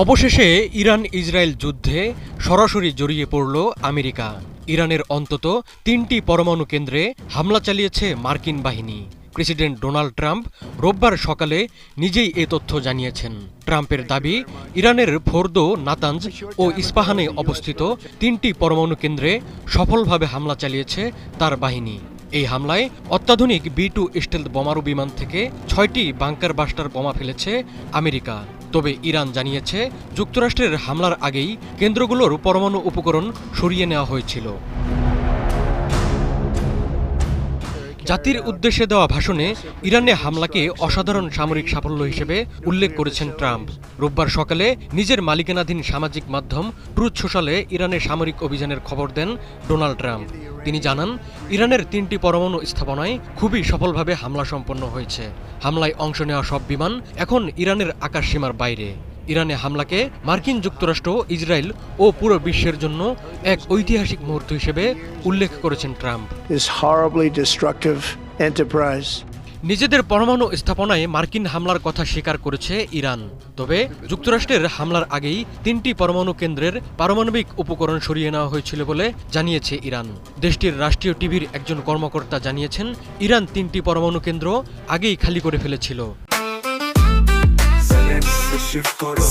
অবশেষে Iran Israel যুদ্ধে সরাসরি জড়িয়ে পড়ল আমেরিকা। ইরানের অন্তত ৩টি পরমাণু কেন্দ্রে হামলা চালিয়েছে মার্কিন বাহিনী। প্রেসিডেন্ট ডোনাল্ড ট্রাম্প রোববার সকালে নিজেই এ তথ্য জানিয়েছেন। ট্রাম্পের দাবি, ইরানের ফোর্দো, নাতাঞ্জ ও ইস্পাহানে অবস্থিত ৩টি পরমাণু কেন্দ্রে সফলভাবে হামলা চালিয়েছে তার বাহিনী। এই হামলায় অত্যাধুনিক B-2 স্টেলথ বোমারু বিমান থেকে ৬টি বাংকার বাস্টার বোমা ফেলেছে আমেরিকা। তবে ইরান জানিয়েছে, যুক্তরাষ্ট্রের হামলার আগেই কেন্দ্রগুলোর পরমাণু উপকরণ সরিয়ে নেওয়া হয়েছিল। জাতির উদ্দেশ্যে দেওয়া ভাষণে ইরানে হামলাকে অসাধারণ সামরিক সাফল্য হিসেবে উল্লেখ করেছেন ট্রাম্প। রোববার সকালে নিজের মালিকানাধীন সামাজিক মাধ্যম ট্রুথ সোশ্যালে ইরানের সামরিক অভিযানের খবর দেন ডোনাল্ড ট্রাম্প। তিনি জানান, ইরানের ৩টি পরমাণু স্থাপনায় খুবই সফলভাবে হামলা সম্পন্ন হয়েছে। হামলায় অংশ নেওয়া সব বিমান এখন ইরানের আকাশসীমার বাইরে। ইরানে হামলাকে মার্কিন যুক্তরাষ্ট্র, ইসরায়েল ও পুরো বিশ্বের জন্য এক ঐতিহাসিক মুহূর্ত হিসেবে উল্লেখ করেছেন ট্রাম্প। নিজেদের পরমাণু স্থাপনায় মার্কিন হামলার কথা স্বীকার করেছে ইরান। তবে যুক্তরাষ্ট্রের হামলার আগেই ৩টি পরমাণু কেন্দ্রের পারমাণবিক উপকরণ সরিয়ে নেওয়া হয়েছিল বলে জানিয়েছে ইরান। দেশটির রাষ্ট্রীয় টিভির একজন কর্মকর্তা জানিয়েছেন, ইরান ৩টি পরমাণু কেন্দ্র আগেই খালি করে ফেলেছিল।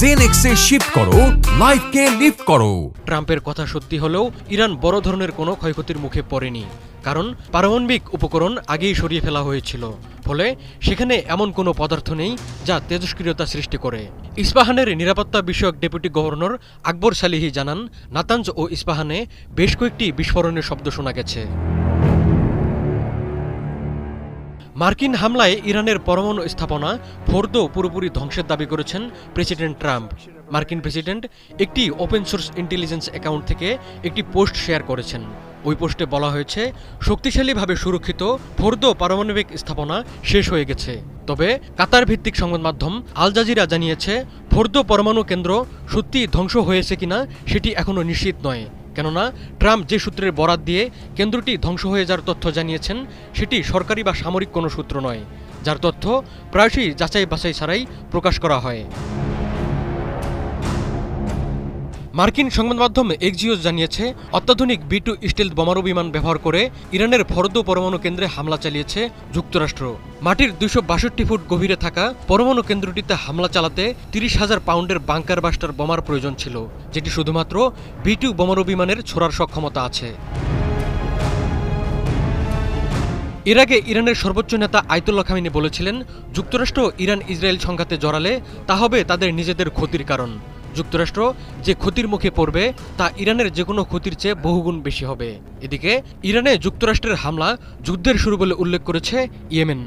জেনেক্সে শিফট করো, লাইফকে লিফট করো। ট্রাম্পের কথা সত্যি হলেও ইরান বড় ধরনের কোনো ক্ষয়ক্ষতির মুখে পড়েনি, কারণ পারমাণবিক উপকরণ আগেই সরিয়ে ফেলা হয়েছিল। ফলে সেখানে এমন কোনো পদার্থ নেই যা তেজস্ক্রিয়তা সৃষ্টি করে। ইস্পাহানের নিরাপত্তা বিষয়ক ডেপুটি গভর্নর আকবর সালিহি জানান, নাতাঞ্জ ও ইস্পাহানে বেশ কয়েকটি বিস্ফোরণের শব্দ শোনা গেছে। মার্কিন হামলায় ইরানের পরমাণু স্থাপনা ফোর্দো পুরোপুরি ধ্বংসের দাবি করেছেন প্রেসিডেন্ট ট্রাম্প। মার্কিন প্রেসিডেন্ট একটি ওপেন সোর্স ইন্টেলিজেন্স অ্যাকাউন্ট থেকে একটি পোস্ট শেয়ার করেছেন। ওই পোস্টে বলা হয়েছে, শক্তিশালীভাবে সুরক্ষিত ফোর্দো পারমাণবিক স্থাপনা শেষ হয়ে গেছে। তবে কাতার ভিত্তিক সংবাদ মাধ্যম আল জাজিরা জানিয়েছে, ফোর্দো পরমাণু কেন্দ্র সত্যি ধ্বংস হয়েছে কিনা সেটি এখনও নিশ্চিত নয়। কেননা ট্রাম্প যে সূত্রের বরাত দিয়ে কেন্দ্রটি ধ্বংস হয়ে যাওয়ার তথ্য জানিয়েছেন, সেটি সরকারি বা সামরিক কোনো সূত্র নয়, যার তথ্য প্রায়শই যাচাই বাছাই ছাড়াই প্রকাশ করা হয়। মার্কিন সংবাদ মাধ্যম এক্সিওস জানিয়েছে, অত্যাধুনিক B-2 স্টেলথ বোমারু বিমান ব্যবহার করে ইরানের ফোর্দো পরমাণু কেন্দ্রে হামলা চালিয়েছে যুক্তরাষ্ট্র। মাটির ২৬২ ফুট গভীরে থাকা পরমাণু কেন্দ্রটিতে হামলা চালাতে ৩০,০০০ পাউন্ডের বাংকার বাস্টার বোমার প্রয়োজন ছিল, যেটি শুধুমাত্র B-2 বোমারু বিমানের ছোড়ার সক্ষমতা আছে। এর আগে ইরানের সর্বোচ্চ নেতা আয়াতুল্লাহ খামেনি বলেছিলেন, যুক্তরাষ্ট্র ইরান ইসরায়েল সংঘাতে জড়ালে তা হবে তাদের নিজেদের ক্ষতির কারণ। যুক্তরাষ্ট্র যে ক্ষতির মুখে পড়বে তা ইরানের যে কোনো ক্ষতির চেয়ে বহুগুণ বেশি হবে। এদিকে ইরানে যুক্তরাষ্ট্রের হামলা যুদ্ধের শুরু বলে উল্লেখ করেছে ইয়েমেন।